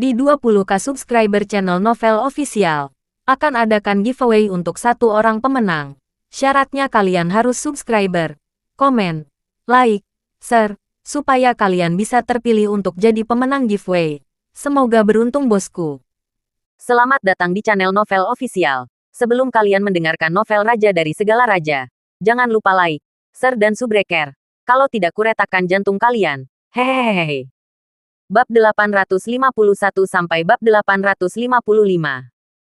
Di 20k subscriber channel Novel Official, akan adakan giveaway untuk satu orang pemenang. Syaratnya kalian harus subscriber, komen, like, share, supaya kalian bisa terpilih untuk jadi pemenang giveaway. Semoga beruntung bosku. Selamat datang di channel Novel Official. Sebelum kalian mendengarkan novel Raja dari Segala Raja, jangan lupa like, share dan subscribe. Kalau tidak kuretakan jantung kalian. Hehehehe. Bab 851 sampai bab 855.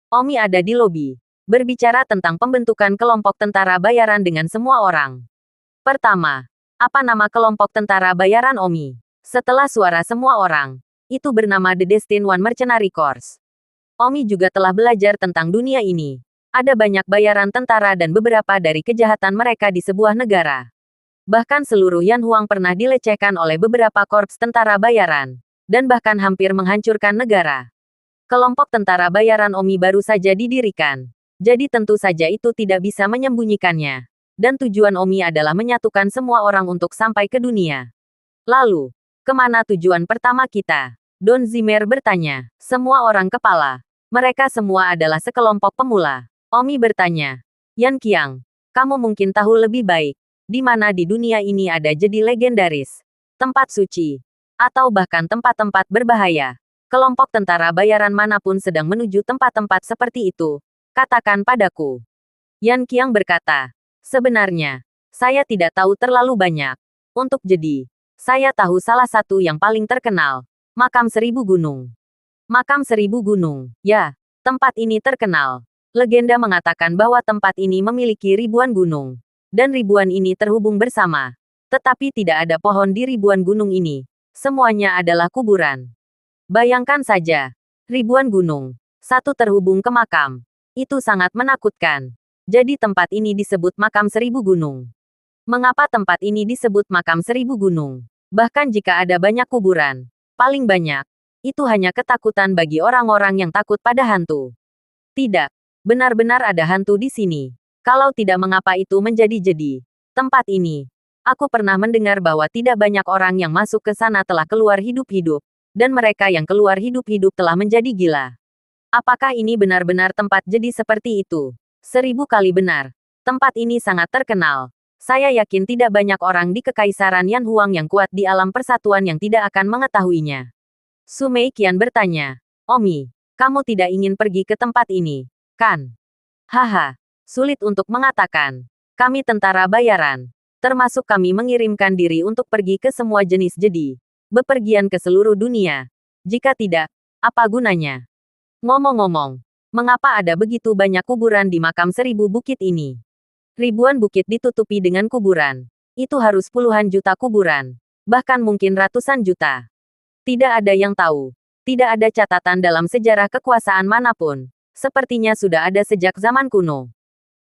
Omi ada di lobi, berbicara tentang pembentukan kelompok tentara bayaran dengan semua orang. Pertama, apa nama kelompok tentara bayaran Omi? Setelah suara semua orang, itu bernama The Destined One Mercenary Corps. Omi juga telah belajar tentang dunia ini. Ada banyak bayaran tentara dan beberapa dari kejahatan mereka di sebuah negara. Bahkan seluruh Yanhuang pernah dilecehkan oleh beberapa korps tentara bayaran, dan bahkan hampir menghancurkan negara. Kelompok tentara bayaran Omi baru saja didirikan, jadi tentu saja itu tidak bisa menyembunyikannya. Dan tujuan Omi adalah menyatukan semua orang untuk sampai ke dunia. Lalu, kemana tujuan pertama kita? Don Zimmer bertanya. Semua orang kepala. Mereka semua adalah sekelompok pemula. Omi bertanya. Yan Qiang, kamu mungkin tahu lebih baik. Di mana di dunia ini ada jadi legendaris, tempat suci, atau bahkan tempat-tempat berbahaya. Kelompok tentara bayaran manapun sedang menuju tempat-tempat seperti itu. Katakan padaku. Yan Qiang berkata, sebenarnya, saya tidak tahu terlalu banyak. Untuk jadi, saya tahu salah satu yang paling terkenal, Makam Seribu Gunung. Makam Seribu Gunung, ya, tempat ini terkenal. Legenda mengatakan bahwa tempat ini memiliki ribuan gunung. Dan ribuan ini terhubung bersama. Tetapi tidak ada pohon di ribuan gunung ini. Semuanya adalah kuburan. Bayangkan saja. Ribuan gunung. Satu terhubung ke makam. Itu sangat menakutkan. Jadi tempat ini disebut Makam Seribu Gunung. Mengapa tempat ini disebut Makam Seribu Gunung? Bahkan jika ada banyak kuburan. Paling banyak. Itu hanya ketakutan bagi orang-orang yang takut pada hantu. Tidak. Benar-benar ada hantu di sini. Kalau tidak mengapa itu menjadi-jadi. Tempat ini. Aku pernah mendengar bahwa tidak banyak orang yang masuk ke sana telah keluar hidup-hidup. Dan mereka yang keluar hidup-hidup telah menjadi gila. Apakah ini benar-benar tempat jadi seperti itu? 1000 kali benar. Tempat ini sangat terkenal. Saya yakin tidak banyak orang di Kekaisaran Yanhuang yang kuat di alam persatuan yang tidak akan mengetahuinya. Su Meiqian bertanya. Omi, kamu tidak ingin pergi ke tempat ini, kan? Haha. Sulit untuk mengatakan. Kami tentara bayaran. Termasuk kami mengirimkan diri untuk pergi ke semua jenis jadi. Bepergian ke seluruh dunia. Jika tidak, apa gunanya? Ngomong-ngomong, mengapa ada begitu banyak kuburan di makam 1000 bukit ini? Ribuan bukit ditutupi dengan kuburan. Itu harus puluhan juta kuburan. Bahkan mungkin ratusan juta. Tidak ada yang tahu. Tidak ada catatan dalam sejarah kekuasaan manapun. Sepertinya sudah ada sejak zaman kuno.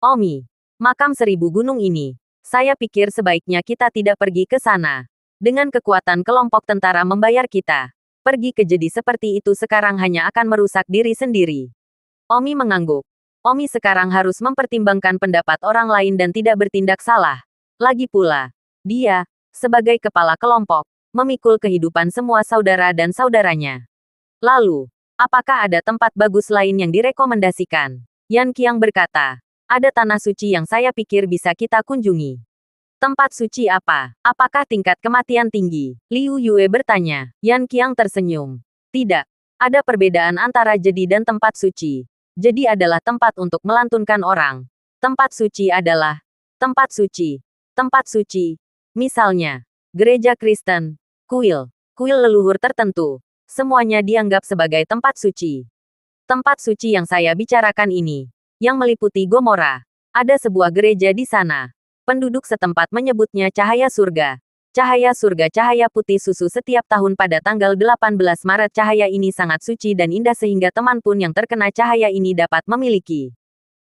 Omi, makam 1000 gunung ini. Saya pikir sebaiknya kita tidak pergi ke sana. Dengan kekuatan kelompok tentara membayar kita. Pergi ke jadi seperti itu sekarang hanya akan merusak diri sendiri. Omi mengangguk. Omi sekarang harus mempertimbangkan pendapat orang lain dan tidak bertindak salah. Lagi pula, dia, sebagai kepala kelompok, memikul kehidupan semua saudara dan saudaranya. Lalu, apakah ada tempat bagus lain yang direkomendasikan? Yan Qiang berkata. Ada tanah suci yang saya pikir bisa kita kunjungi. Tempat suci apa? Apakah tingkat kematian tinggi? Liu Yue bertanya. Yan Qiang tersenyum. Tidak. Ada perbedaan antara jadi dan tempat suci. Jadi adalah tempat untuk melantunkan orang. Tempat suci adalah tempat suci. Tempat suci. Misalnya, gereja Kristen, kuil leluhur tertentu. Semuanya dianggap sebagai tempat suci. Tempat suci yang saya bicarakan ini, yang meliputi Gomora. Ada sebuah gereja di sana. Penduduk setempat menyebutnya cahaya surga. Cahaya surga cahaya putih susu setiap tahun pada tanggal 18 Maret cahaya ini sangat suci dan indah sehingga teman pun yang terkena cahaya ini dapat memiliki.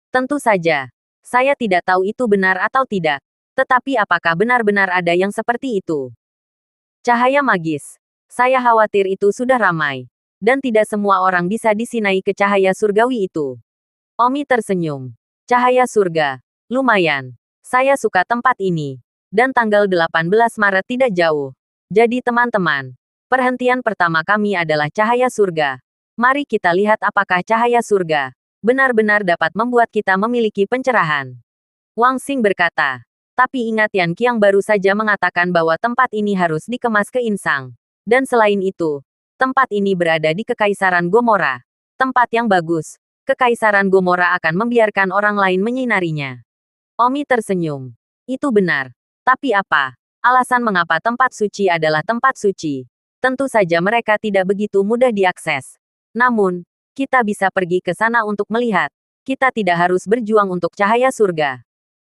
Tentu saja. Saya tidak tahu itu benar atau tidak. Tetapi apakah benar-benar ada yang seperti itu? Cahaya magis. Saya khawatir itu sudah ramai. Dan tidak semua orang bisa disinai ke cahaya surgawi itu. Omi tersenyum. Cahaya surga. Lumayan. Saya suka tempat ini. Dan tanggal 18 Maret tidak jauh. Jadi teman-teman, Perhentian pertama kami adalah cahaya surga. Mari kita lihat apakah cahaya surga benar-benar dapat membuat kita memiliki pencerahan. Wang Xing berkata. Tapi ingat Yan Qiang baru saja mengatakan bahwa tempat ini harus dikemas ke insang. Dan selain itu, tempat ini berada di Kekaisaran Gomora. Tempat yang bagus. Kekaisaran Gomora akan membiarkan orang lain menyinarinya. Omi tersenyum. Itu benar. Tapi apa? Alasan mengapa tempat suci adalah tempat suci. Tentu saja mereka tidak begitu mudah diakses. Namun, kita bisa pergi ke sana untuk melihat. Kita tidak harus berjuang untuk cahaya surga.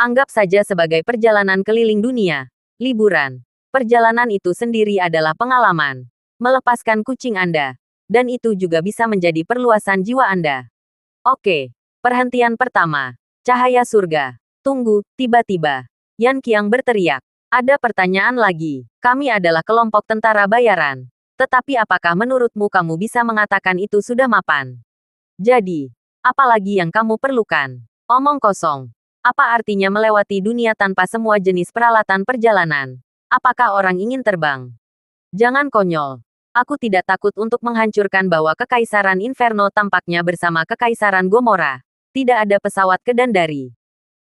Anggap saja sebagai perjalanan keliling dunia. Liburan. Perjalanan itu sendiri adalah pengalaman. Melepaskan kucing Anda. Dan itu juga bisa menjadi perluasan jiwa Anda. Oke. Perhentian pertama. Cahaya surga. Tunggu, tiba-tiba. Yan Qiang berteriak. Ada pertanyaan lagi. Kami adalah kelompok tentara bayaran. Tetapi apakah menurutmu kamu bisa mengatakan itu sudah mapan? Jadi, apa lagi yang kamu perlukan? Omong kosong. Apa artinya melewati dunia tanpa semua jenis peralatan perjalanan? Apakah orang ingin terbang? Jangan konyol. Aku tidak takut untuk menghancurkan bahwa Kekaisaran Inferno tampaknya bersama Kekaisaran Gomora. Tidak ada pesawat ke Dandari.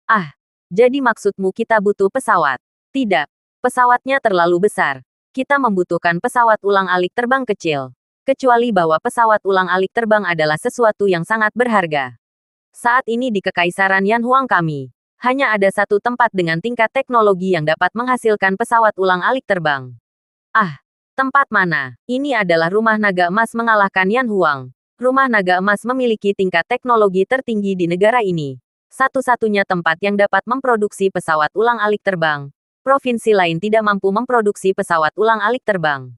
Ah, jadi maksudmu kita butuh pesawat? Tidak. Pesawatnya terlalu besar. Kita membutuhkan pesawat ulang-alik terbang kecil. Kecuali bahwa pesawat ulang-alik terbang adalah sesuatu yang sangat berharga. Saat ini di Kekaisaran Yanhuang kami, hanya ada satu tempat dengan tingkat teknologi yang dapat menghasilkan pesawat ulang-alik terbang. Ah, tempat mana? Ini adalah Rumah Naga Emas mengalahkan Yanhuang. Rumah Naga Emas memiliki tingkat teknologi tertinggi di negara ini. Satu-satunya tempat yang dapat memproduksi pesawat ulang-alik terbang. Provinsi lain tidak mampu memproduksi pesawat ulang-alik terbang.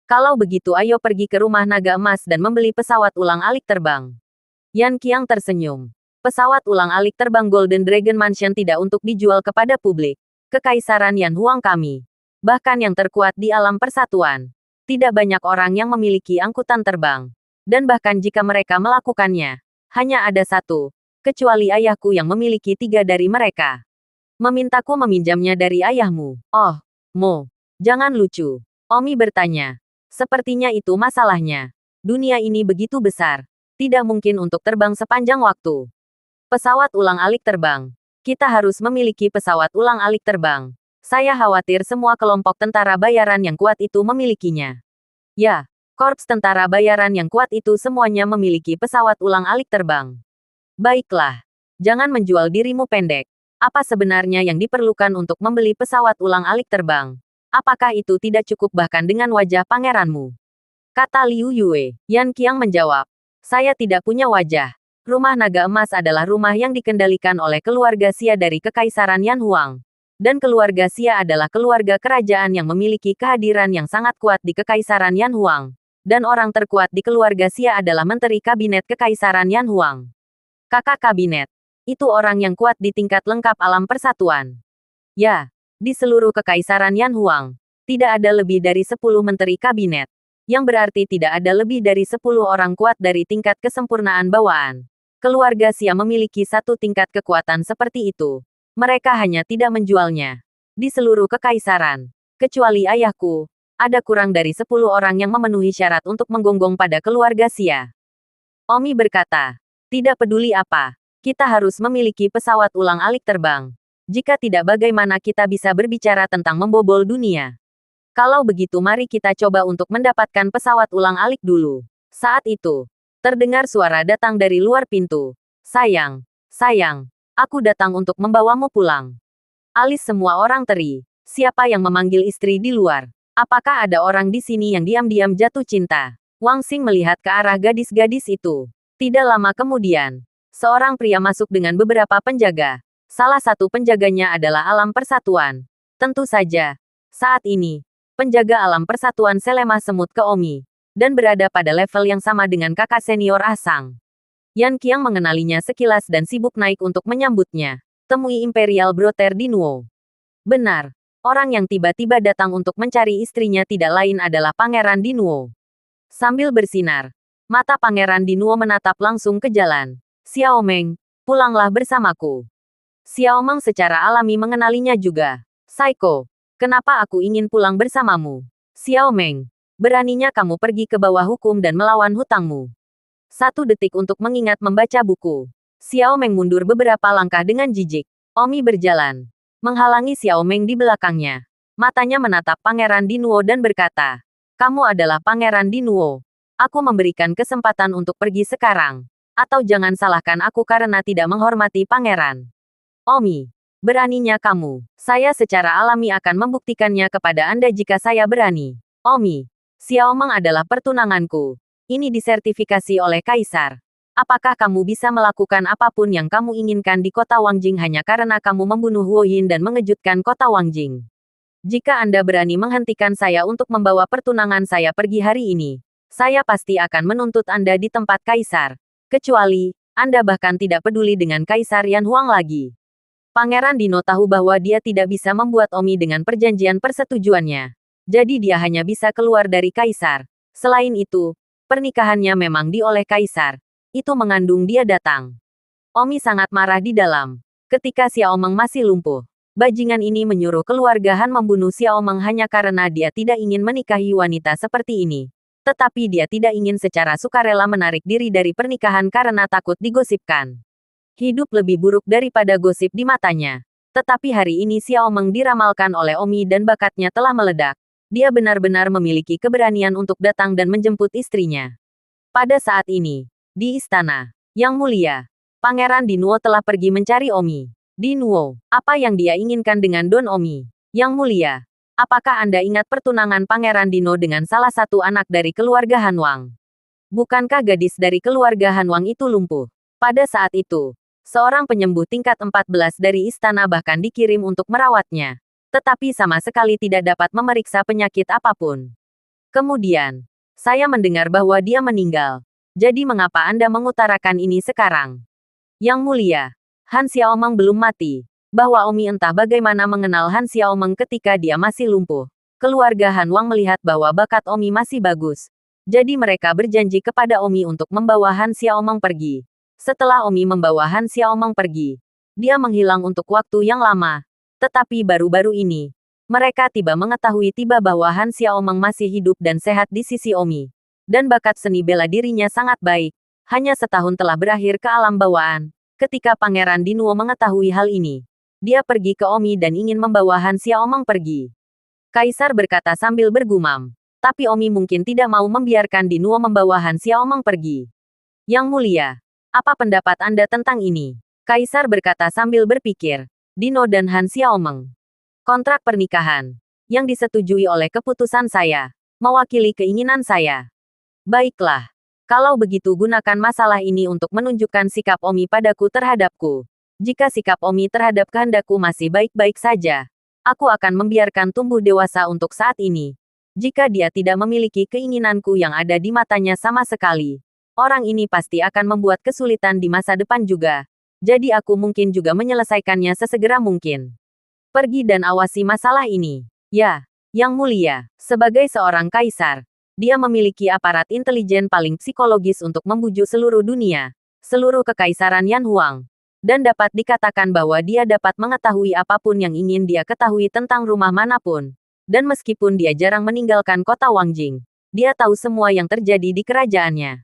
Kalau begitu ayo pergi ke Rumah Naga Emas dan membeli pesawat ulang-alik terbang. Yan Qiang tersenyum. Pesawat ulang-alik terbang Golden Dragon Mansion tidak untuk dijual kepada publik. Kekaisaran Yanhuang kami. Bahkan yang terkuat di alam persatuan. Tidak banyak orang yang memiliki angkutan terbang. Dan bahkan jika mereka melakukannya, hanya ada satu. Kecuali ayahku yang memiliki 3 dari mereka. Memintaku meminjamnya dari ayahmu. Oh, Mo. Jangan lucu. Omi bertanya. Sepertinya itu masalahnya. Dunia ini begitu besar. Tidak mungkin untuk terbang sepanjang waktu. Pesawat ulang-alik terbang. Kita harus memiliki pesawat ulang-alik terbang. Saya khawatir semua kelompok tentara bayaran yang kuat itu memilikinya. Ya, korps tentara bayaran yang kuat itu semuanya memiliki pesawat ulang-alik terbang. Baiklah. Jangan menjual dirimu pendek. Apa sebenarnya yang diperlukan untuk membeli pesawat ulang-alik terbang? Apakah itu tidak cukup bahkan dengan wajah pangeranmu? Kata Liu Yue. Yan Qiang menjawab. Saya tidak punya wajah. Rumah Naga Emas adalah rumah yang dikendalikan oleh keluarga Xia dari Kekaisaran Yanhuang. Dan keluarga Xia adalah keluarga kerajaan yang memiliki kehadiran yang sangat kuat di Kekaisaran Yanhuang. Dan orang terkuat di keluarga Xia adalah Menteri Kabinet Kekaisaran Yanhuang. Kakak Kabinet. Itu orang yang kuat di tingkat lengkap alam persatuan. Ya, di seluruh Kekaisaran Yanhuang, tidak ada lebih dari 10 menteri kabinet. Yang berarti tidak ada lebih dari 10 orang kuat dari tingkat kesempurnaan bawaan. Keluarga Xia memiliki satu tingkat kekuatan seperti itu. Mereka hanya tidak menjualnya. Di seluruh Kekaisaran, kecuali ayahku, ada kurang dari 10 orang yang memenuhi syarat untuk menggonggong pada keluarga Xia. Omi berkata, tidak peduli apa. Kita harus memiliki pesawat ulang-alik terbang. Jika tidak bagaimana kita bisa berbicara tentang membobol dunia. Kalau begitu mari kita coba untuk mendapatkan pesawat ulang-alik dulu. Saat itu, terdengar suara datang dari luar pintu. Sayang, aku datang untuk membawamu pulang. Alis semua orang teri. Siapa yang memanggil istri di luar? Apakah ada orang di sini yang diam-diam jatuh cinta? Wang Xing melihat ke arah gadis-gadis itu. Tidak lama kemudian, seorang pria masuk dengan beberapa penjaga. Salah satu penjaganya adalah Alam Persatuan. Tentu saja, saat ini, penjaga Alam Persatuan selemah semut ke Omi, dan berada pada level yang sama dengan kakak senior Asang. Yan Qiang mengenalinya sekilas dan sibuk naik untuk menyambutnya. Temui Imperial Brother Dinuo. Benar, orang yang tiba-tiba datang untuk mencari istrinya tidak lain adalah Pangeran Dinuo. Sambil bersinar, mata Pangeran Dinuo menatap langsung ke jalan. Xiao Meng, pulanglah bersamaku. Xiao Meng secara alami mengenalinya juga. Saiko, kenapa aku ingin pulang bersamamu? Xiao Meng, Beraninya kamu pergi ke bawah hukum dan melawan hutangmu. 1 detik untuk mengingat membaca buku. Xiao Meng mundur beberapa langkah dengan jijik. Omi berjalan, menghalangi Xiao Meng di belakangnya. Matanya menatap Pangeran Dinuo dan berkata, "Kamu adalah Pangeran Dinuo. Aku memberikan kesempatan untuk pergi sekarang. Atau jangan salahkan aku karena tidak menghormati Pangeran." Omi, beraninya kamu. Saya secara alami akan membuktikannya kepada Anda jika saya berani. Omi, Xiao Meng adalah pertunanganku. Ini disertifikasi oleh Kaisar. Apakah kamu bisa melakukan apapun yang kamu inginkan di kota Wangjing hanya karena kamu membunuh Huo Yin dan mengejutkan kota Wangjing? Jika Anda berani menghentikan saya untuk membawa pertunangan saya pergi hari ini, saya pasti akan menuntut Anda di tempat Kaisar. Kecuali, Anda bahkan tidak peduli dengan Kaisar Yan Huang lagi. Pangeran Dino tahu bahwa dia tidak bisa membuat Omi dengan perjanjian persetujuannya. Jadi dia hanya bisa keluar dari Kaisar. Selain itu, pernikahannya memang di oleh Kaisar. Itu mengandung dia datang. Omi sangat marah di dalam. Ketika Xiao Meng masih lumpuh, bajingan ini menyuruh keluarga Han membunuh Xiao Meng hanya karena dia tidak ingin menikahi wanita seperti ini. Tetapi dia tidak ingin secara sukarela menarik diri dari pernikahan karena takut digosipkan. Hidup lebih buruk daripada gosip di matanya. Tetapi hari ini Xiao Meng diramalkan oleh Omi dan bakatnya telah meledak. Dia benar-benar memiliki keberanian untuk datang dan menjemput istrinya. Pada saat ini, di istana, Yang Mulia, Pangeran Dinuo telah pergi mencari Omi. Dinuo, apa yang dia inginkan dengan Don Omi? Yang Mulia, apakah Anda ingat pertunangan Pangeran Dino dengan salah satu anak dari keluarga Han Wang? Bukankah gadis dari keluarga Han Wang itu lumpuh? Pada saat itu, seorang penyembuh tingkat 14 dari istana bahkan dikirim untuk merawatnya. Tetapi sama sekali tidak dapat memeriksa penyakit apapun. Kemudian, saya mendengar bahwa dia meninggal. Jadi mengapa Anda mengutarakan ini sekarang? Yang Mulia, Han Xiaomeng belum mati. Bahwa Omi entah bagaimana mengenal Han Xiaomeng ketika dia masih lumpuh. Keluarga Han Wang melihat bahwa bakat Omi masih bagus. Jadi mereka berjanji kepada Omi untuk membawa Han Xiaomeng pergi. Setelah Omi membawa Han Xiaomeng pergi, dia menghilang untuk waktu yang lama. Tetapi baru-baru ini, mereka tiba mengetahui bahwa Han Xiaomeng masih hidup dan sehat di sisi Omi. Dan bakat seni bela dirinya sangat baik. Hanya setahun telah berakhir ke alam bawaan. Ketika Pangeran Dinuo mengetahui hal ini, dia pergi ke Omi dan ingin membawa Han Xiaomeng pergi. Kaisar berkata sambil bergumam. Tapi Omi mungkin tidak mau membiarkan Dinuo membawa Han Xiaomeng pergi. Yang Mulia, apa pendapat Anda tentang ini? Kaisar berkata sambil berpikir. Dino dan Han Xiaomeng. Kontrak pernikahan. Yang disetujui oleh keputusan saya. Mewakili keinginan saya. Baiklah. Kalau begitu gunakan masalah ini untuk menunjukkan sikap Omi padaku terhadapku. Jika sikap Omi terhadap kehendakku masih baik-baik saja, aku akan membiarkan tumbuh dewasa untuk saat ini. Jika dia tidak memiliki keinginanku yang ada di matanya sama sekali, orang ini pasti akan membuat kesulitan di masa depan juga. Jadi aku mungkin juga menyelesaikannya sesegera mungkin. Pergi dan awasi masalah ini. Ya, Yang Mulia, sebagai seorang kaisar, dia memiliki aparat intelijen paling psikologis untuk membujuk seluruh dunia, seluruh kekaisaran Yan Huang. Dan dapat dikatakan bahwa dia dapat mengetahui apapun yang ingin dia ketahui tentang rumah manapun. Dan meskipun dia jarang meninggalkan kota Wangjing, dia tahu semua yang terjadi di kerajaannya.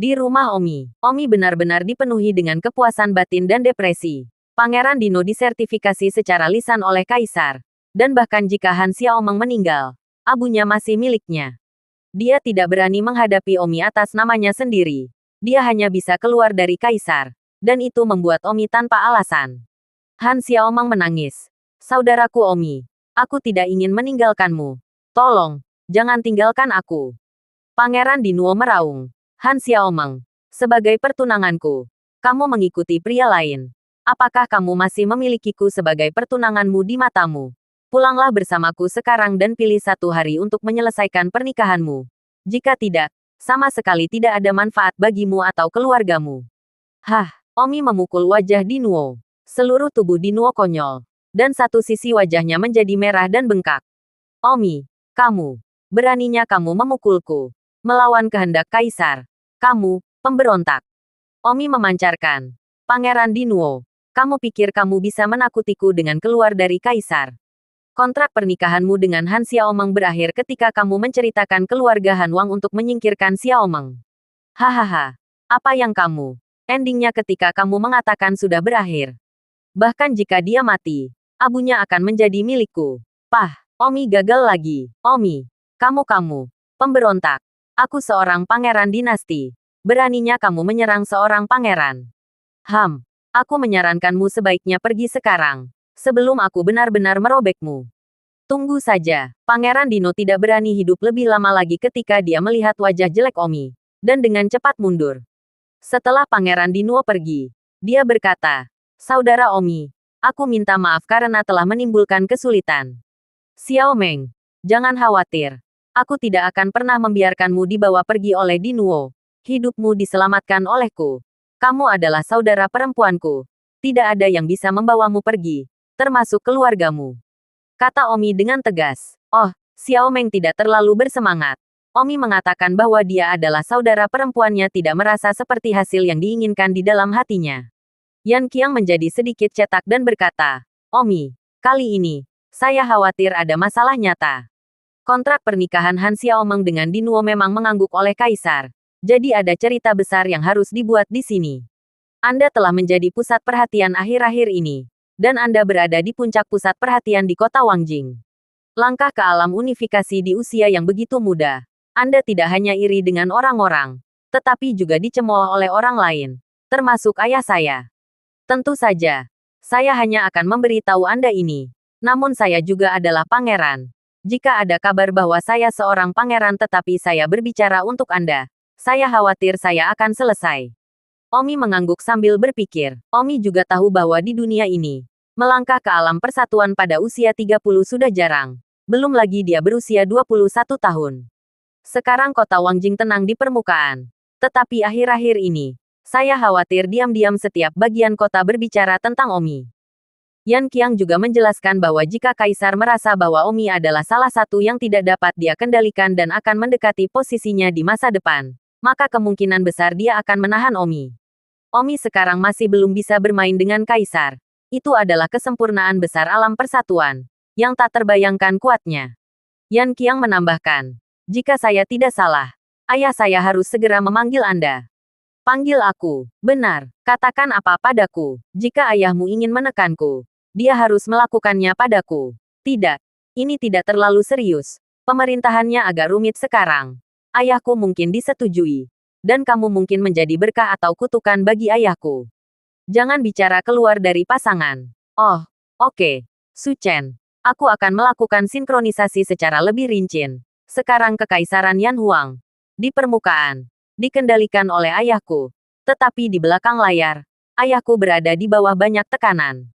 Di rumah Omi, Omi benar-benar dipenuhi dengan kepuasan batin dan depresi. Pangeran Dino disertifikasi secara lisan oleh Kaisar. Dan bahkan jika Han Xiaomeng meninggal, abunya masih miliknya. Dia tidak berani menghadapi Omi atas namanya sendiri. Dia hanya bisa keluar dari Kaisar. Dan itu membuat Omi tanpa alasan. Han Xiaomeng menangis. Saudaraku Omi, aku tidak ingin meninggalkanmu. Tolong, jangan tinggalkan aku. Pangeran Dinuo meraung. Han Xiaomeng, sebagai pertunanganku, kamu mengikuti pria lain. Apakah kamu masih memilikiku sebagai pertunanganmu di matamu? Pulanglah bersamaku sekarang dan pilih satu hari untuk menyelesaikan pernikahanmu. Jika tidak, sama sekali tidak ada manfaat bagimu atau keluargamu. Hah, Omi memukul wajah Dinuo. Seluruh tubuh Dinuo konyol. Dan satu sisi wajahnya menjadi merah dan bengkak. Omi, kamu. Beraninya kamu memukulku. Melawan kehendak Kaisar. Kamu, pemberontak. Omi memancarkan. Pangeran Dinuo, kamu pikir kamu bisa menakutiku dengan keluar dari Kaisar? Kontrak pernikahanmu dengan Han Xiaomeng berakhir ketika kamu menceritakan keluarga Han Wang untuk menyingkirkan Xiaomeng. Hahaha. Apa yang kamu? Endingnya ketika kamu mengatakan sudah berakhir. Bahkan jika dia mati, abunya akan menjadi milikku. Pah, Omi gagal lagi. Omi, kamu, pemberontak. Aku seorang pangeran dinasti. Beraninya kamu menyerang seorang pangeran. Aku menyarankanmu sebaiknya pergi sekarang. Sebelum aku benar-benar merobekmu. Tunggu saja, Pangeran Dino tidak berani hidup lebih lama lagi ketika dia melihat wajah jelek Omi. Dan dengan cepat mundur. Setelah Pangeran Dino pergi, dia berkata, Saudara Omi, aku minta maaf karena telah menimbulkan kesulitan. Xiaomeng, jangan khawatir. Aku tidak akan pernah membiarkanmu dibawa pergi oleh Dinuo. Hidupmu diselamatkan olehku. Kamu adalah saudara perempuanku. Tidak ada yang bisa membawamu pergi, termasuk keluargamu. Kata Omi dengan tegas. Oh, Xiaomeng tidak terlalu bersemangat. Omi mengatakan bahwa dia adalah saudara perempuannya tidak merasa seperti hasil yang diinginkan di dalam hatinya. Yan Qiang menjadi sedikit cetak dan berkata, Omi, kali ini, saya khawatir ada masalah nyata. Kontrak pernikahan Han Xiaomeng dengan Dinuo memang mengangguk oleh Kaisar. Jadi ada cerita besar yang harus dibuat di sini. Anda telah menjadi pusat perhatian akhir-akhir ini. Dan Anda berada di puncak pusat perhatian di kota Wangjing. Langkah ke alam unifikasi di usia yang begitu muda. Anda tidak hanya iri dengan orang-orang, tetapi juga dicemooh oleh orang lain, termasuk ayah saya. Tentu saja, saya hanya akan memberitahu Anda ini. Namun saya juga adalah pangeran. Jika ada kabar bahwa saya seorang pangeran tetapi saya berbicara untuk Anda, saya khawatir saya akan selesai. Omi mengangguk sambil berpikir. Omi juga tahu bahwa di dunia ini, melangkah ke alam persatuan pada usia 30 sudah jarang. Belum lagi dia berusia 21 tahun. Sekarang kota Wangjing tenang di permukaan. Tetapi akhir-akhir ini, saya khawatir diam-diam setiap bagian kota berbicara tentang Omi. Yan Qiang juga menjelaskan bahwa jika Kaisar merasa bahwa Omi adalah salah satu yang tidak dapat dia kendalikan dan akan mendekati posisinya di masa depan, maka kemungkinan besar dia akan menahan Omi. Omi sekarang masih belum bisa bermain dengan Kaisar. Itu adalah kesempurnaan besar alam persatuan, yang tak terbayangkan kuatnya. Yan Qiang menambahkan, jika saya tidak salah, ayah saya harus segera memanggil Anda. Panggil aku, benar, katakan apa padaku, jika ayahmu ingin menekanku, dia harus melakukannya padaku. Tidak, ini tidak terlalu serius, pemerintahannya agak rumit sekarang. Ayahku mungkin disetujui. Dan kamu mungkin menjadi berkah atau kutukan bagi ayahku. Jangan bicara keluar dari pasangan. Oh, oke. Su Chen. Aku akan melakukan sinkronisasi secara lebih rinci. Sekarang Kekaisaran Yan Huang. Di permukaan. Dikendalikan oleh ayahku. Tetapi di belakang layar, ayahku berada di bawah banyak tekanan.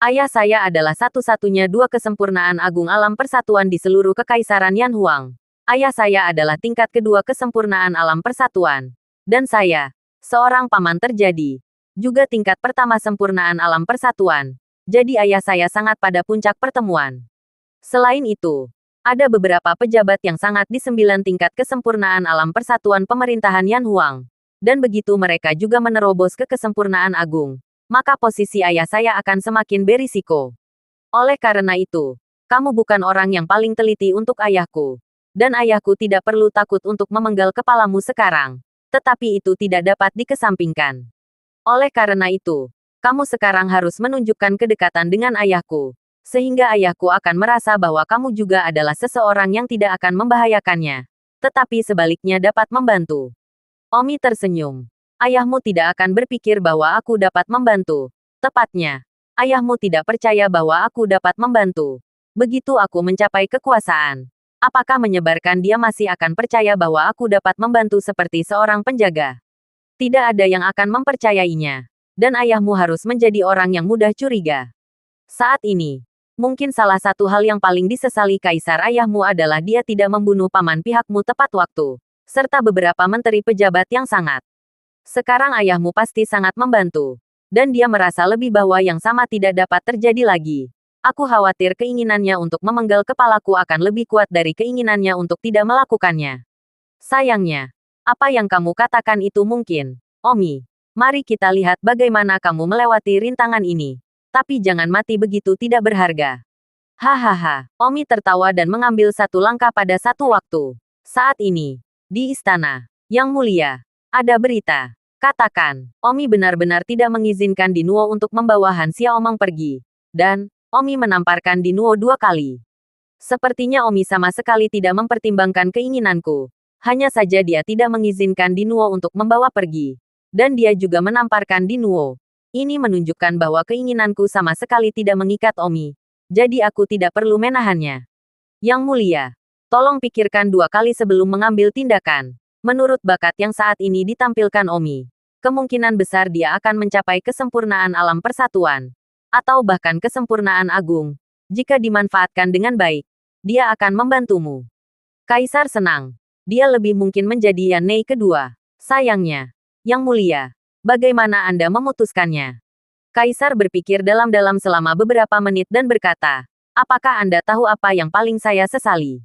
Ayah saya adalah satu-satunya dua kesempurnaan agung alam persatuan di seluruh Kekaisaran Yan Huang. Ayah saya adalah tingkat kedua kesempurnaan alam persatuan. Dan saya, seorang paman terjadi. Juga tingkat pertama sempurnaan alam persatuan. Jadi ayah saya sangat pada puncak pertemuan. Selain itu, ada beberapa pejabat yang sangat di 9 tingkat kesempurnaan alam persatuan pemerintahan Yan Huang. Dan begitu mereka juga menerobos ke kesempurnaan agung, maka posisi ayah saya akan semakin berisiko. Oleh karena itu, kamu bukan orang yang paling teliti untuk ayahku. Dan ayahku tidak perlu takut untuk memenggal kepalamu sekarang. Tetapi itu tidak dapat dikesampingkan. Oleh karena itu, kamu sekarang harus menunjukkan kedekatan dengan ayahku. Sehingga ayahku akan merasa bahwa kamu juga adalah seseorang yang tidak akan membahayakannya. Tetapi sebaliknya dapat membantu. Omi tersenyum. Ayahmu tidak akan berpikir bahwa aku dapat membantu. Tepatnya, ayahmu tidak percaya bahwa aku dapat membantu. Begitu aku mencapai kekuasaan. Apakah menyebarkan dia masih akan percaya bahwa aku dapat membantu seperti seorang penjaga? Tidak ada yang akan mempercayainya. Dan ayahmu harus menjadi orang yang mudah curiga. Saat ini, mungkin salah satu hal yang paling disesali Kaisar ayahmu adalah dia tidak membunuh paman pihakmu tepat waktu. Serta beberapa menteri pejabat yang sangat. Sekarang ayahmu pasti sangat membantu. Dan dia merasa lebih bahwa yang sama tidak dapat terjadi lagi. Aku khawatir keinginannya untuk memenggal kepalaku akan lebih kuat dari keinginannya untuk tidak melakukannya. Sayangnya, apa yang kamu katakan itu mungkin. Omi, mari kita lihat bagaimana kamu melewati rintangan ini. Tapi jangan mati begitu tidak berharga. Hahaha. Omi tertawa dan mengambil satu langkah pada satu waktu. Saat ini, di istana, Yang Mulia, ada berita. Katakan, Omi benar-benar tidak mengizinkan Dinuo untuk membawa Han Xiaomeng pergi. Dan, Omi menamparkan Dinuo 2 kali. Sepertinya Omi sama sekali tidak mempertimbangkan keinginanku. Hanya saja dia tidak mengizinkan Dinuo untuk membawa pergi. Dan dia juga menamparkan Dinuo. Ini menunjukkan bahwa keinginanku sama sekali tidak mengikat Omi. Jadi aku tidak perlu menahannya. Yang Mulia, tolong pikirkan 2 kali sebelum mengambil tindakan. Menurut bakat yang saat ini ditampilkan Omi, kemungkinan besar dia akan mencapai kesempurnaan alam persatuan. Atau bahkan kesempurnaan agung. Jika dimanfaatkan dengan baik, dia akan membantumu. Kaisar senang. Dia lebih mungkin menjadi Yan Nei kedua. Sayangnya, Yang Mulia, bagaimana Anda memutuskannya? Kaisar berpikir dalam-dalam selama beberapa menit dan berkata, apakah Anda tahu apa yang paling saya sesali?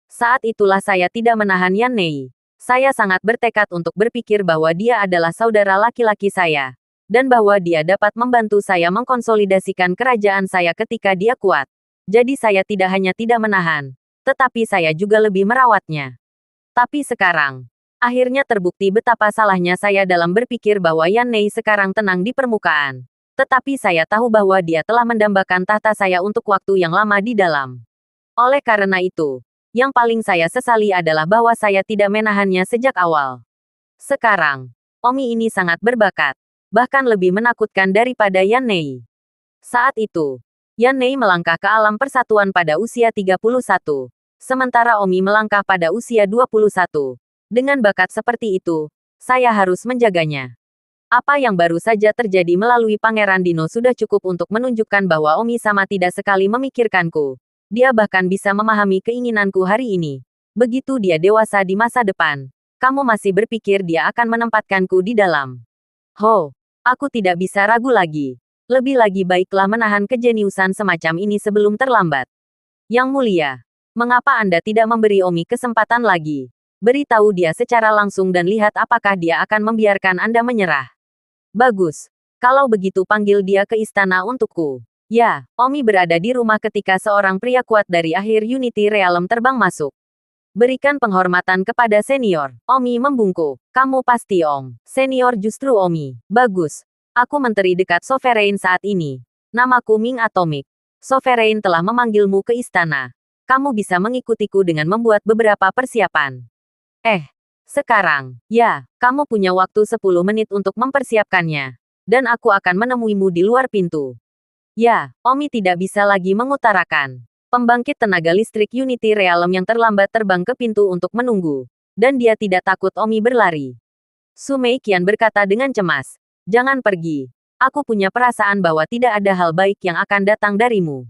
Saat itulah saya tidak menahan Yan Nei. Saya sangat bertekad untuk berpikir bahwa dia adalah saudara laki-laki saya. Dan bahwa dia dapat membantu saya mengkonsolidasikan kerajaan saya ketika dia kuat. Jadi saya tidak hanya tidak menahan, tetapi saya juga lebih merawatnya. Tapi sekarang, akhirnya terbukti betapa salahnya saya dalam berpikir bahwa Yan Nei sekarang tenang di permukaan. Tetapi saya tahu bahwa dia telah mendambakan tahta saya untuk waktu yang lama di dalam. Oleh karena itu, yang paling saya sesali adalah bahwa saya tidak menahannya sejak awal. Sekarang, Omi ini sangat berbakat, bahkan lebih menakutkan daripada Yan Nei. Saat itu, Yan Nei melangkah ke alam persatuan pada usia 31, sementara Omi melangkah pada usia 21. Dengan bakat seperti itu, saya harus menjaganya. Apa yang baru saja terjadi melalui Pangeran Dino sudah cukup untuk menunjukkan bahwa Omi sama tidak sekali memikirkanku. Dia bahkan bisa memahami keinginanku hari ini. Begitu dia dewasa di masa depan, kamu masih berpikir dia akan menempatkanku di dalam. Ho, aku tidak bisa ragu lagi. Lebih lagi baiklah menahan kejeniusan semacam ini sebelum terlambat. Yang Mulia, mengapa Anda tidak memberi Omi kesempatan lagi? Beritahu dia secara langsung dan lihat apakah dia akan membiarkan Anda menyerah. Bagus. Kalau begitu panggil dia ke istana untukku. Ya, Omi berada di rumah ketika seorang pria kuat dari akhir Unity Realm terbang masuk. Berikan penghormatan kepada senior. Omi membungkuk. Kamu pasti Om. Senior justru Omi. Bagus. Aku menteri dekat Sovereign saat ini. Namaku Ming Atomic. Sovereign telah memanggilmu ke istana. Kamu bisa mengikutiku dengan membuat beberapa persiapan. Sekarang, ya, kamu punya waktu 10 menit untuk mempersiapkannya. Dan aku akan menemuimu di luar pintu. Ya, Omi tidak bisa lagi mengutarakan. Pembangkit tenaga listrik Unity Realm yang terlambat terbang ke pintu untuk menunggu. Dan dia tidak takut Omi berlari. Su Meiqian berkata dengan cemas. Jangan pergi. Aku punya perasaan bahwa tidak ada hal baik yang akan datang darimu.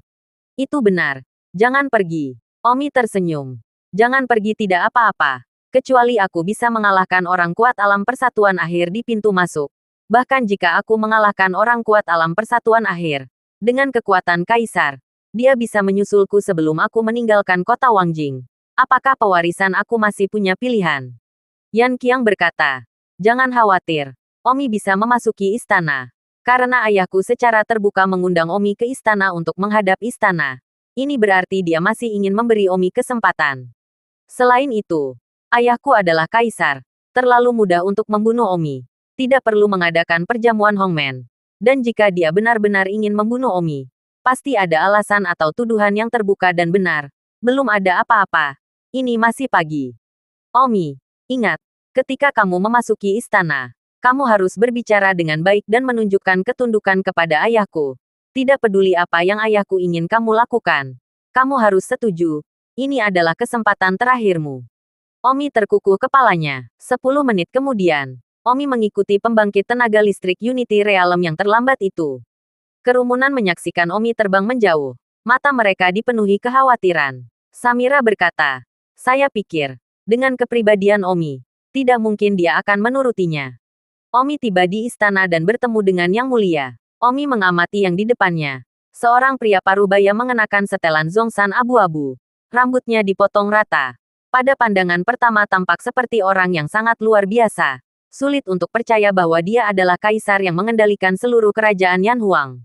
Itu benar. Jangan pergi. Omi tersenyum. Jangan pergi tidak apa-apa. Kecuali aku bisa mengalahkan orang kuat alam persatuan akhir di pintu masuk. Bahkan jika aku mengalahkan orang kuat alam persatuan akhir, dengan kekuatan kaisar, dia bisa menyusulku sebelum aku meninggalkan kota Wangjing. Apakah pewarisan aku masih punya pilihan? Yan Qiang berkata, jangan khawatir, Omi bisa memasuki istana. Karena ayahku secara terbuka mengundang Omi ke istana untuk menghadap istana. Ini berarti dia masih ingin memberi Omi kesempatan. Selain itu, ayahku adalah kaisar, terlalu mudah untuk membunuh Omi. Tidak perlu mengadakan perjamuan Hongmen. Dan jika dia benar-benar ingin membunuh Omi, pasti ada alasan atau tuduhan yang terbuka dan benar. Belum ada apa-apa. Ini masih pagi. Omi, ingat, ketika kamu memasuki istana, kamu harus berbicara dengan baik dan menunjukkan ketundukan kepada ayahku. Tidak peduli apa yang ayahku ingin kamu lakukan. Kamu harus setuju. Ini adalah kesempatan terakhirmu. Omi terkukuh kepalanya. 10 menit kemudian, Omi mengikuti pembangkit tenaga listrik Unity Realm yang terlambat itu. Kerumunan menyaksikan Omi terbang menjauh. Mata mereka dipenuhi kekhawatiran. Samira berkata, saya pikir, dengan kepribadian Omi, tidak mungkin dia akan menurutinya. Omi tiba di istana dan bertemu dengan Yang Mulia. Omi mengamati yang di depannya. Seorang pria parubaya mengenakan setelan zongsan abu-abu. Rambutnya dipotong rata. Pada pandangan pertama tampak seperti orang yang sangat luar biasa. Sulit untuk percaya bahwa dia adalah kaisar yang mengendalikan seluruh kerajaan Yan Huang.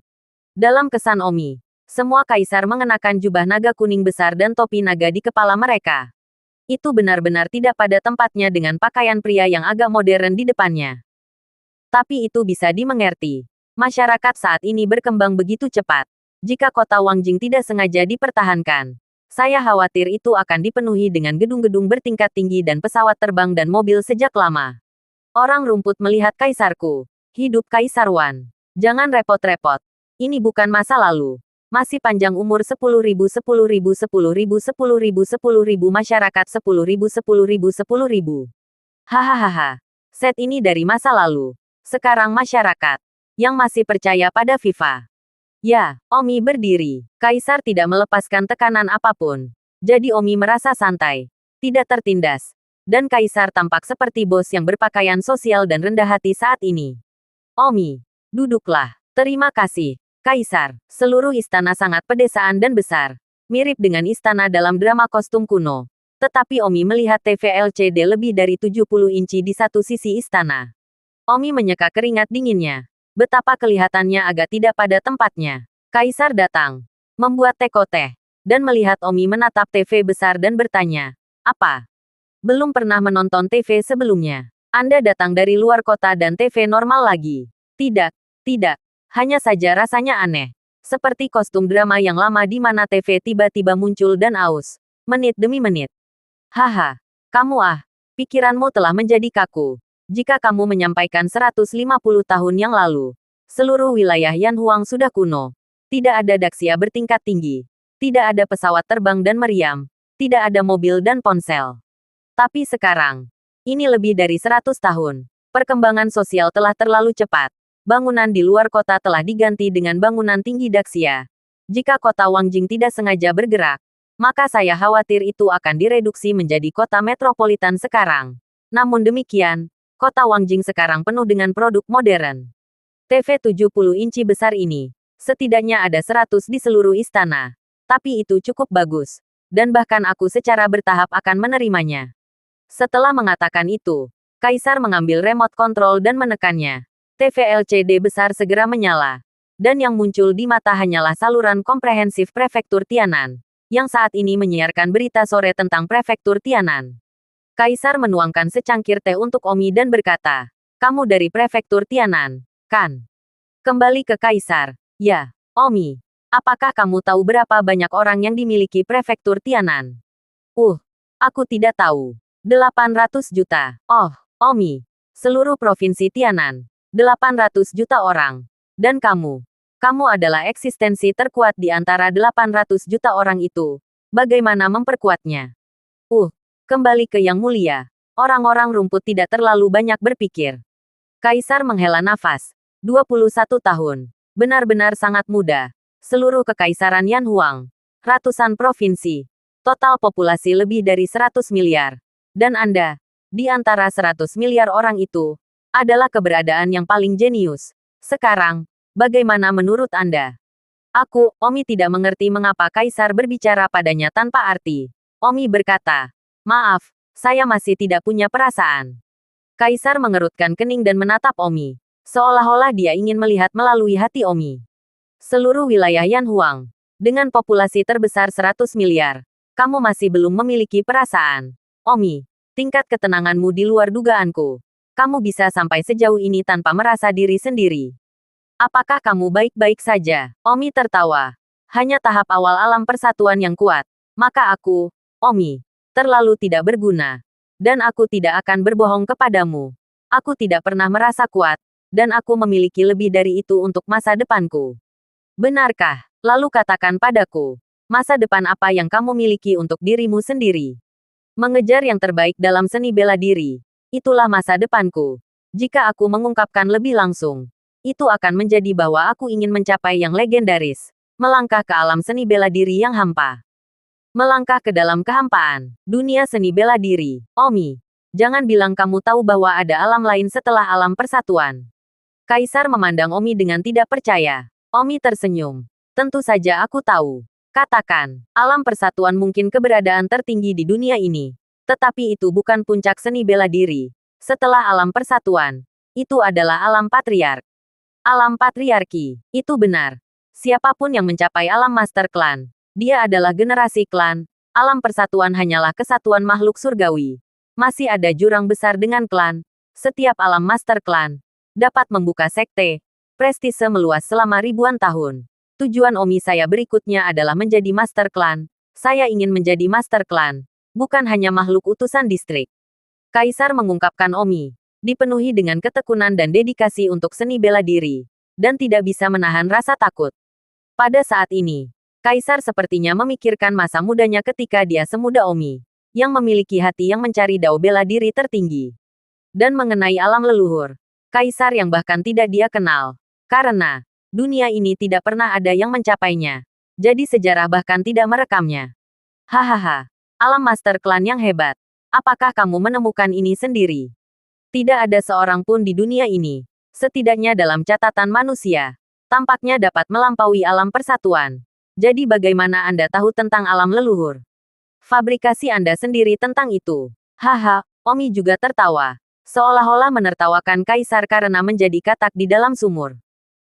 Dalam kesan Omi, Semua kaisar mengenakan jubah naga kuning besar dan topi naga di kepala mereka. Itu benar-benar tidak pada tempatnya dengan pakaian pria yang agak modern di depannya. Tapi itu bisa dimengerti. Masyarakat saat ini berkembang begitu cepat. Jika kota Wangjing tidak sengaja dipertahankan, saya khawatir itu akan dipenuhi dengan gedung-gedung bertingkat tinggi dan pesawat terbang dan mobil sejak lama. Orang rumput melihat kaisarku. Hidup Kaisar Wan. Jangan repot-repot. Ini bukan masa lalu. Masih panjang umur 10.000, 10.000, 10.000, 10.000, 10.000 masyarakat 10.000, 10.000, 10.000. Hahaha. Set ini dari masa lalu. Sekarang masyarakat yang masih percaya pada FIFA. Ya, Omi berdiri. Kaisar tidak melepaskan tekanan apapun. Jadi Omi merasa santai, tidak tertindas. Dan Kaisar tampak seperti bos yang berpakaian sosial dan rendah hati saat ini. Omi, duduklah. Terima kasih, Kaisar. Seluruh istana sangat pedesaan dan besar. Mirip dengan istana dalam drama kostum kuno. Tetapi Omi melihat TV LCD lebih dari 70 inci di satu sisi istana. Omi menyeka keringat dinginnya. Betapa kelihatannya agak tidak pada tempatnya. Kaisar datang, membuat teh, dan melihat Omi menatap TV besar dan bertanya, "Apa? Belum pernah menonton TV sebelumnya? Anda datang dari luar kota dan TV normal lagi?" "Tidak, tidak. Hanya saja rasanya aneh. Seperti kostum drama yang lama di mana TV tiba-tiba muncul dan aus. Menit demi menit." "Haha, kamu pikiranmu telah menjadi kaku. Jika kamu menyampaikan 150 tahun yang lalu, seluruh wilayah Yanhuang sudah kuno. Tidak ada daksia bertingkat tinggi. Tidak ada pesawat terbang dan meriam. Tidak ada mobil dan ponsel. Tapi sekarang, ini lebih dari 100 tahun. Perkembangan sosial telah terlalu cepat. Bangunan di luar kota telah diganti dengan bangunan tinggi daksia. Jika kota Wangjing tidak sengaja bergerak, maka saya khawatir itu akan direduksi menjadi kota metropolitan sekarang. Namun demikian, kota Wangjing sekarang penuh dengan produk modern. TV 70 inci besar ini, setidaknya ada 100 di seluruh istana. Tapi itu cukup bagus. Dan bahkan aku secara bertahap akan menerimanya. Setelah mengatakan itu, Kaisar mengambil remote control dan menekannya. TV LCD besar segera menyala. Dan yang muncul di mata hanyalah saluran komprehensif Prefektur Tianan, yang saat ini menyiarkan berita sore tentang Prefektur Tianan. Kaisar menuangkan secangkir teh untuk Omi dan berkata, "Kamu dari Prefektur Tianan, kan?" Kembali ke Kaisar. "Ya, Omi. Apakah kamu tahu berapa banyak orang yang dimiliki Prefektur Tianan?" Aku tidak tahu. 800 juta. Oh, Omi. Seluruh provinsi Tianan. 800 juta orang. Dan kamu. Kamu adalah eksistensi terkuat di antara 800 juta orang itu. Bagaimana memperkuatnya? Kembali ke Yang Mulia. Orang-orang rumput tidak terlalu banyak berpikir. Kaisar menghela nafas. 21 tahun. Benar-benar sangat muda. Seluruh kekaisaran Yanhuang. Ratusan provinsi. Total populasi lebih dari 100 miliar. Dan Anda, di antara 100 miliar orang itu, adalah keberadaan yang paling jenius. Sekarang, bagaimana menurut Anda? Omi tidak mengerti mengapa Kaisar berbicara padanya tanpa arti. Omi berkata, "Maaf, saya masih tidak punya perasaan." Kaisar mengerutkan kening dan menatap Omi. Seolah-olah dia ingin melihat melalui hati Omi. Seluruh wilayah Yanhuang. Dengan populasi terbesar 100 miliar. Kamu masih belum memiliki perasaan. Omi, tingkat ketenanganmu di luar dugaanku. Kamu bisa sampai sejauh ini tanpa merasa diri sendiri. Apakah kamu baik-baik saja? Omi tertawa. Hanya tahap awal alam persatuan yang kuat. Maka aku, Omi, terlalu tidak berguna. Dan aku tidak akan berbohong kepadamu. Aku tidak pernah merasa kuat, dan aku memiliki lebih dari itu untuk masa depanku. Benarkah? Lalu katakan padaku, masa depan apa yang kamu miliki untuk dirimu sendiri? Mengejar yang terbaik dalam seni bela diri. Itulah masa depanku. Jika aku mengungkapkan lebih langsung, itu akan menjadi bahwa aku ingin mencapai yang legendaris. Melangkah ke alam seni bela diri yang hampa. Melangkah ke dalam kehampaan. Dunia seni bela diri. Omi, jangan bilang kamu tahu bahwa ada alam lain setelah alam persatuan. Kaisar memandang Omi dengan tidak percaya. Omi tersenyum. Tentu saja aku tahu. Katakan, alam persatuan mungkin keberadaan tertinggi di dunia ini. Tetapi itu bukan puncak seni bela diri. Setelah alam persatuan, itu adalah alam patriark. Alam patriarki. Itu benar. Siapapun yang mencapai alam master klan, dia adalah generasi klan. Alam persatuan hanyalah kesatuan makhluk surgawi. Masih ada jurang besar dengan klan. Setiap alam master klan dapat membuka sekte. Prestise meluas selama ribuan tahun. Tujuan Omi saya berikutnya adalah menjadi master klan. Saya ingin menjadi master klan, bukan hanya makhluk utusan distrik. Kaisar mengungkapkan Omi, dipenuhi dengan ketekunan dan dedikasi untuk seni bela diri, dan tidak bisa menahan rasa takut. Pada saat ini, Kaisar sepertinya memikirkan masa mudanya ketika dia semuda Omi, yang memiliki hati yang mencari dao bela diri tertinggi. Dan mengenai alam leluhur, Kaisar yang bahkan tidak dia kenal. Karena, dunia ini tidak pernah ada yang mencapainya. Jadi sejarah bahkan tidak merekamnya. Hahaha, alam master klan yang hebat. Apakah kamu menemukan ini sendiri? Tidak ada seorang pun di dunia ini, setidaknya dalam catatan manusia, tampaknya dapat melampaui alam persatuan. Jadi bagaimana Anda tahu tentang alam leluhur? Fabrikasi Anda sendiri tentang itu. Haha, Omi juga tertawa. Seolah-olah menertawakan Kaisar karena menjadi katak di dalam sumur.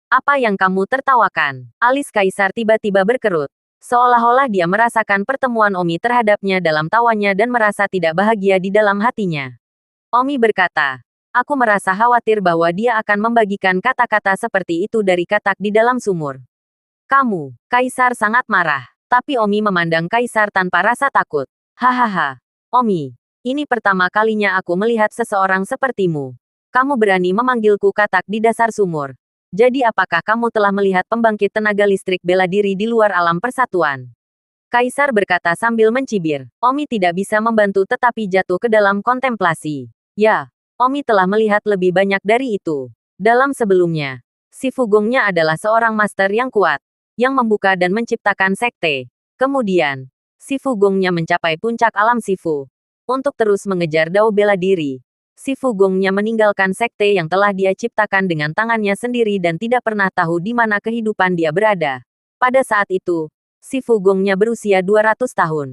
Apa yang kamu tertawakan? Alis Kaisar tiba-tiba berkerut. Seolah-olah dia merasakan pertemuan Omi terhadapnya dalam tawanya dan merasa tidak bahagia di dalam hatinya. Omi berkata, aku merasa khawatir bahwa dia akan membagikan kata-kata seperti itu dari katak di dalam sumur. Kamu, Kaisar sangat marah. Tapi Omi memandang Kaisar tanpa rasa takut. Hahaha, Omi, ini pertama kalinya aku melihat seseorang sepertimu. Kamu berani memanggilku katak di dasar sumur. Jadi apakah kamu telah melihat pembangkit tenaga listrik bela diri di luar alam persatuan? Kaisar berkata sambil mencibir. Omi tidak bisa membantu tetapi jatuh ke dalam kontemplasi. Ya, Omi telah melihat lebih banyak dari itu. Dalam sebelumnya, si Fugongnya adalah seorang master yang kuat, yang membuka dan menciptakan sekte. Kemudian, si Fugongnya mencapai puncak alam Sifu. Untuk terus mengejar dao bela diri, si Fugongnya meninggalkan sekte yang telah dia ciptakan dengan tangannya sendiri dan tidak pernah tahu di mana kehidupan dia berada. Pada saat itu, si Fugongnya berusia 200 tahun.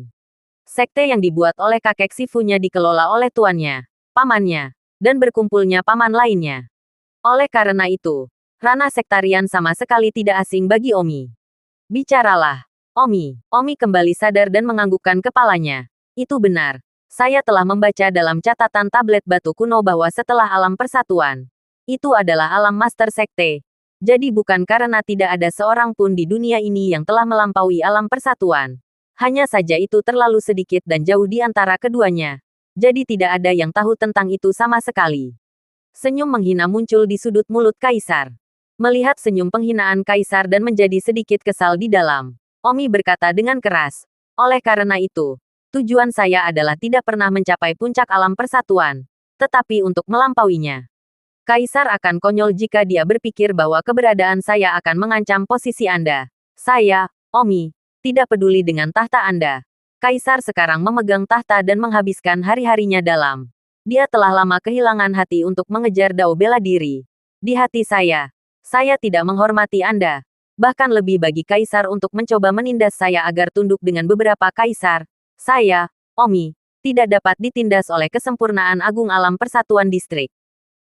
Sekte yang dibuat oleh kakek Sifunya dikelola oleh tuannya, pamannya, dan berkumpulnya paman lainnya. Oleh karena itu, ranah sektarian sama sekali tidak asing bagi Omi. Bicaralah, Omi. Omi kembali sadar dan menganggukkan kepalanya. Itu benar. Saya telah membaca dalam catatan tablet batu kuno bahwa setelah alam persatuan, itu adalah alam master sekte. Jadi bukan karena tidak ada seorang pun di dunia ini yang telah melampaui alam persatuan. Hanya saja itu terlalu sedikit dan jauh di antara keduanya. Jadi tidak ada yang tahu tentang itu sama sekali. Senyum menghina muncul di sudut mulut Kaisar. Melihat senyum penghinaan Kaisar dan menjadi sedikit kesal di dalam, Omi berkata dengan keras, oleh karena itu, tujuan saya adalah tidak pernah mencapai puncak alam persatuan, tetapi untuk melampauinya. Kaisar akan konyol jika dia berpikir bahwa keberadaan saya akan mengancam posisi Anda. Saya, Omi, tidak peduli dengan tahta Anda. Kaisar sekarang memegang tahta dan menghabiskan hari-harinya dalam. Dia telah lama kehilangan hati untuk mengejar dao bela diri. Di hati saya tidak menghormati Anda. Bahkan lebih bagi Kaisar untuk mencoba menindas saya agar tunduk dengan beberapa Kaisar. Saya, Omi, tidak dapat ditindas oleh kesempurnaan agung alam persatuan distrik.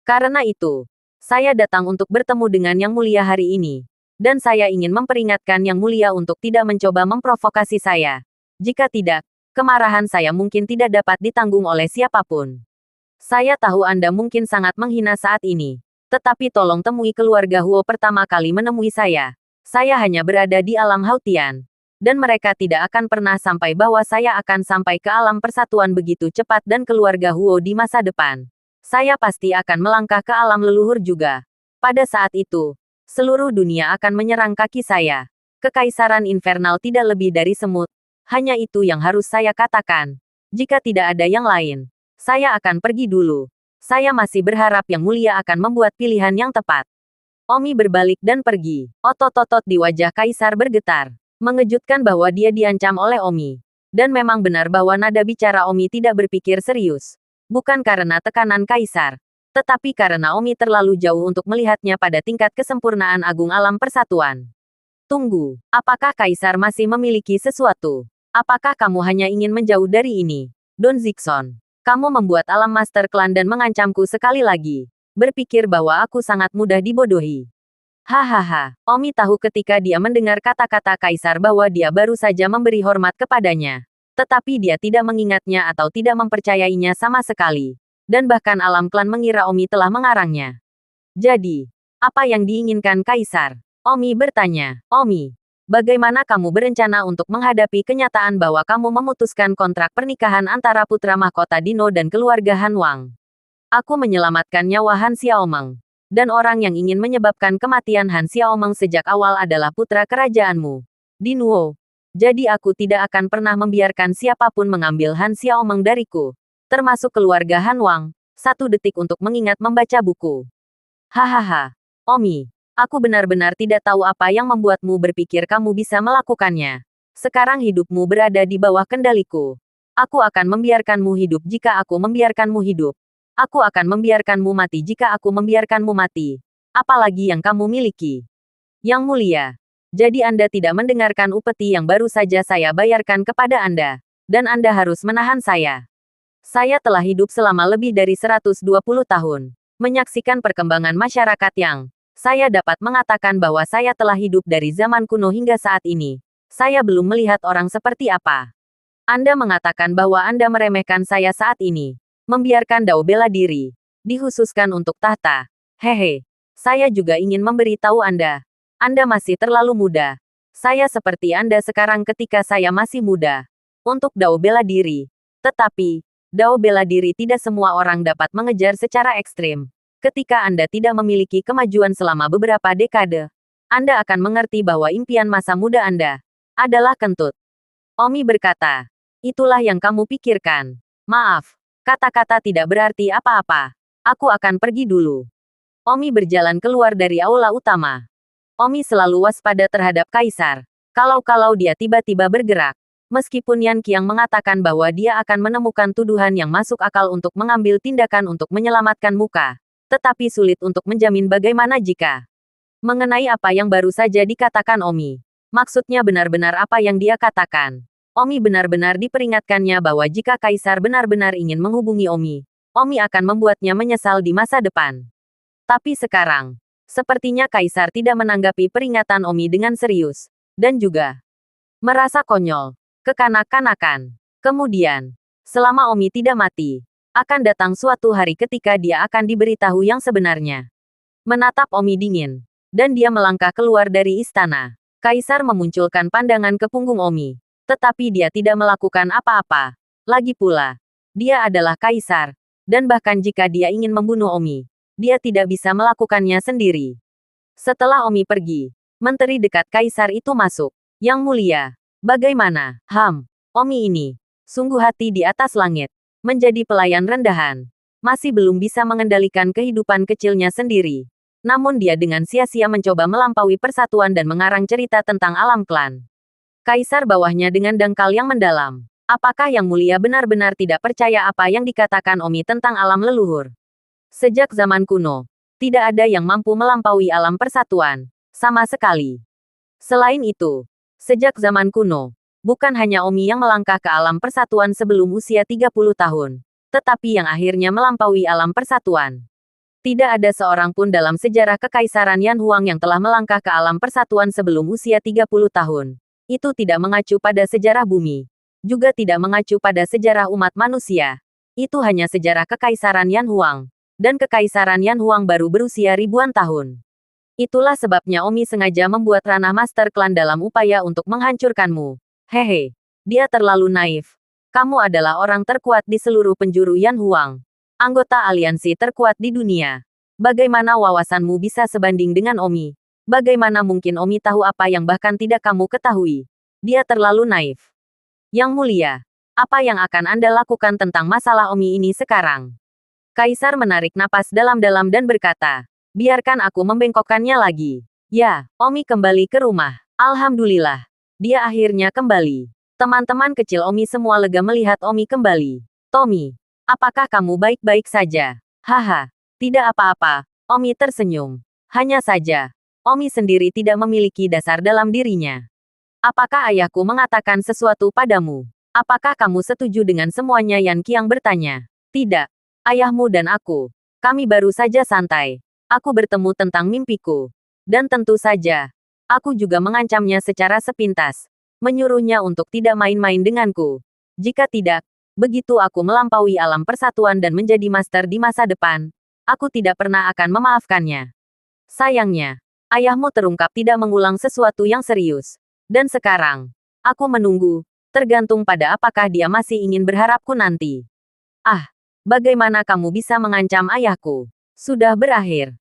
Karena itu, saya datang untuk bertemu dengan Yang Mulia hari ini. Dan saya ingin memperingatkan Yang Mulia untuk tidak mencoba memprovokasi saya. Jika tidak, kemarahan saya mungkin tidak dapat ditanggung oleh siapapun. Saya tahu Anda mungkin sangat menghina saat ini. Tetapi tolong temui keluarga Huo pertama kali menemui saya. Saya hanya berada di alam Hautian. Dan mereka tidak akan pernah sampai bahwa saya akan sampai ke alam persatuan begitu cepat dan keluarga Huo di masa depan. Saya pasti akan melangkah ke alam leluhur juga. Pada saat itu, seluruh dunia akan menyerang kaki saya. Kekaisaran infernal tidak lebih dari semut. Hanya itu yang harus saya katakan. Jika tidak ada yang lain, saya akan pergi dulu. Saya masih berharap Yang Mulia akan membuat pilihan yang tepat. Omi berbalik dan pergi. Otot-otot di wajah Kaisar bergetar. Mengejutkan bahwa dia diancam oleh Omi. Dan memang benar bahwa nada bicara Omi tidak berpikir serius. Bukan karena tekanan Kaisar. Tetapi karena Omi terlalu jauh untuk melihatnya pada tingkat kesempurnaan agung alam persatuan. Tunggu, apakah Kaisar masih memiliki sesuatu? Apakah kamu hanya ingin menjauh dari ini? Don Zixon, kamu membuat alam master klan dan mengancamku sekali lagi. Berpikir bahwa aku sangat mudah dibodohi. Hahaha, Omi tahu ketika dia mendengar kata-kata kaisar bahwa dia baru saja memberi hormat kepadanya. Tetapi dia tidak mengingatnya atau tidak mempercayainya sama sekali. Dan bahkan alam klan mengira Omi telah mengarangnya. Jadi, apa yang diinginkan kaisar? Omi bertanya. Omi, bagaimana kamu berencana untuk menghadapi kenyataan bahwa kamu memutuskan kontrak pernikahan antara putra mahkota Dino dan keluarga Han Wang? Aku menyelamatkan nyawa Han Xiaomeng. Dan orang yang ingin menyebabkan kematian Han Xiaomeng sejak awal adalah putra kerajaanmu, Dinwo. Jadi aku tidak akan pernah membiarkan siapapun mengambil Han Xiaomeng dariku. Termasuk keluarga Han Wang. 1 detik untuk mengingat membaca buku. Hahaha. Omi, aku benar-benar tidak tahu apa yang membuatmu berpikir kamu bisa melakukannya. Sekarang hidupmu berada di bawah kendaliku. Aku akan membiarkanmu hidup jika aku membiarkanmu hidup. Aku akan membiarkanmu mati jika aku membiarkanmu mati. Apalagi yang kamu miliki. Yang mulia. Jadi Anda tidak mendengarkan upeti yang baru saja saya bayarkan kepada Anda. Dan Anda harus menahan saya. Saya telah hidup selama lebih dari 120 tahun. Menyaksikan perkembangan masyarakat yang saya dapat mengatakan bahwa saya telah hidup dari zaman kuno hingga saat ini. Saya belum melihat orang seperti apa. Anda mengatakan bahwa Anda meremehkan saya saat ini. Membiarkan Dao bela diri. Dikhususkan untuk tahta. Hehe. Saya juga ingin memberi tahu Anda. Anda masih terlalu muda. Saya seperti Anda sekarang ketika saya masih muda. Untuk Dao bela diri. Tetapi, Dao bela diri tidak semua orang dapat mengejar secara ekstrim. Ketika Anda tidak memiliki kemajuan selama beberapa dekade, Anda akan mengerti bahwa impian masa muda Anda adalah kentut. Omi berkata, itulah yang kamu pikirkan. Maaf. Kata-kata tidak berarti apa-apa. Aku akan pergi dulu. Omi berjalan keluar dari aula utama. Omi selalu waspada terhadap kaisar. Kalau-kalau dia tiba-tiba bergerak. Meskipun Yan Qiang mengatakan bahwa dia akan menemukan tuduhan yang masuk akal untuk mengambil tindakan untuk menyelamatkan muka. Tetapi sulit untuk menjamin bagaimana jika. Mengenai apa yang baru saja dikatakan Omi. Maksudnya benar-benar apa yang dia katakan. Omi benar-benar diperingatkannya bahwa jika kaisar benar-benar ingin menghubungi Omi, Omi akan membuatnya menyesal di masa depan. Tapi sekarang, sepertinya kaisar tidak menanggapi peringatan Omi dengan serius, dan juga merasa konyol, kekanak-kanakan. Kemudian, selama Omi tidak mati, akan datang suatu hari ketika dia akan diberitahu yang sebenarnya. Menatap Omi dingin, dan dia melangkah keluar dari istana. Kaisar memunculkan pandangan ke punggung Omi. Tetapi dia tidak melakukan apa-apa. Lagi pula, dia adalah kaisar. Dan bahkan jika dia ingin membunuh Omi, dia tidak bisa melakukannya sendiri. Setelah Omi pergi, menteri dekat kaisar itu masuk. Yang mulia, bagaimana? Omi ini, sungguh hati di atas langit. Menjadi pelayan rendahan. Masih belum bisa mengendalikan kehidupan kecilnya sendiri. Namun dia dengan sia-sia mencoba melampaui persatuan dan mengarang cerita tentang alam klan. Kaisar bawahnya dengan dangkal yang mendalam. Apakah Yang Mulia benar-benar tidak percaya apa yang dikatakan Omi tentang alam leluhur? Sejak zaman kuno, tidak ada yang mampu melampaui alam persatuan. Sama sekali. Selain itu, sejak zaman kuno, bukan hanya Omi yang melangkah ke alam persatuan sebelum usia 30 tahun, tetapi yang akhirnya melampaui alam persatuan. Tidak ada seorang pun dalam sejarah kekaisaran Yan Huang yang telah melangkah ke alam persatuan sebelum usia 30 tahun. Itu tidak mengacu pada sejarah bumi. Juga tidak mengacu pada sejarah umat manusia. Itu hanya sejarah kekaisaran Yan Huang. Dan kekaisaran Yan Huang baru berusia ribuan tahun. Itulah sebabnya Omi sengaja membuat ranah master klan dalam upaya untuk menghancurkanmu. Hehe. Dia terlalu naif. Kamu adalah orang terkuat di seluruh penjuru Yan Huang. Anggota aliansi terkuat di dunia. Bagaimana wawasanmu bisa sebanding dengan Omi? Bagaimana mungkin Omi tahu apa yang bahkan tidak kamu ketahui? Dia terlalu naif. Yang mulia, apa yang akan Anda lakukan tentang masalah Omi ini sekarang? Kaisar menarik napas dalam-dalam dan berkata, biarkan aku membengkokkannya lagi. Ya, Omi kembali ke rumah. Alhamdulillah. Dia akhirnya kembali. Teman-teman kecil Omi semua lega melihat Omi kembali. Tommy, apakah kamu baik-baik saja? Haha, tidak apa-apa. Omi tersenyum. Hanya saja, Omi sendiri tidak memiliki dasar dalam dirinya. Apakah ayahku mengatakan sesuatu padamu? Apakah kamu setuju dengan semuanya? Yan Qiang bertanya. Tidak. Ayahmu dan aku. Kami baru saja santai. Aku bertemu tentang mimpiku. Dan tentu saja, aku juga mengancamnya secara sepintas. Menyuruhnya untuk tidak main-main denganku. Jika tidak, begitu aku melampaui alam persatuan dan menjadi master di masa depan, aku tidak pernah akan memaafkannya. Sayangnya, ayahmu terungkap tidak mengulang sesuatu yang serius. Dan sekarang, aku menunggu, tergantung pada apakah dia masih ingin berharapku nanti. Ah, bagaimana kamu bisa mengancam ayahku? Sudah berakhir.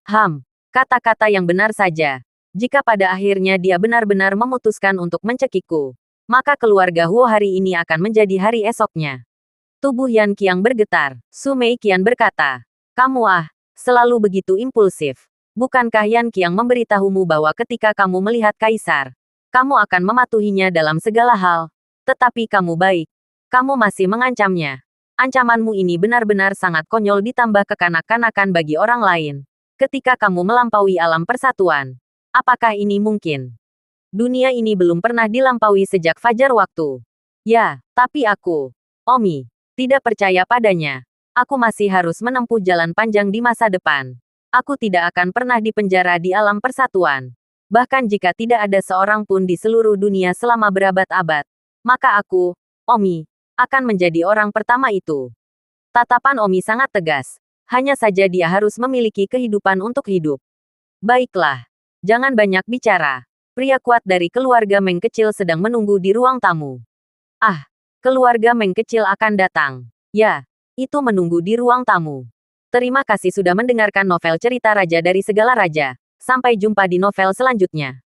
Kata-kata yang benar saja. Jika pada akhirnya dia benar-benar memutuskan untuk mencekikku, maka keluarga Huo hari ini akan menjadi hari esoknya. Tubuh Yan Qiang bergetar. Su Mei Qian berkata, kamu selalu begitu impulsif. Bukankah Yan Qiang memberitahumu bahwa ketika kamu melihat kaisar, kamu akan mematuhinya dalam segala hal? Tetapi kamu baik. Kamu masih mengancamnya. Ancamanmu ini benar-benar sangat konyol ditambah kekanak-kanakan bagi orang lain. Ketika kamu melampaui alam persatuan, apakah ini mungkin? Dunia ini belum pernah dilampaui sejak fajar waktu. Ya, tapi aku, Omi, tidak percaya padanya. Aku masih harus menempuh jalan panjang di masa depan. Aku tidak akan pernah dipenjara di alam persatuan. Bahkan jika tidak ada seorang pun di seluruh dunia selama berabad-abad, maka aku, Omi, akan menjadi orang pertama itu. Tatapan Omi sangat tegas. Hanya saja dia harus memiliki kehidupan untuk hidup. Baiklah, jangan banyak bicara. Pria kuat dari keluarga Meng kecil sedang menunggu di ruang tamu. Keluarga Meng kecil akan datang. Ya, itu menunggu di ruang tamu. Terima kasih sudah mendengarkan novel cerita Raja dari Segala Raja. Sampai jumpa di novel selanjutnya.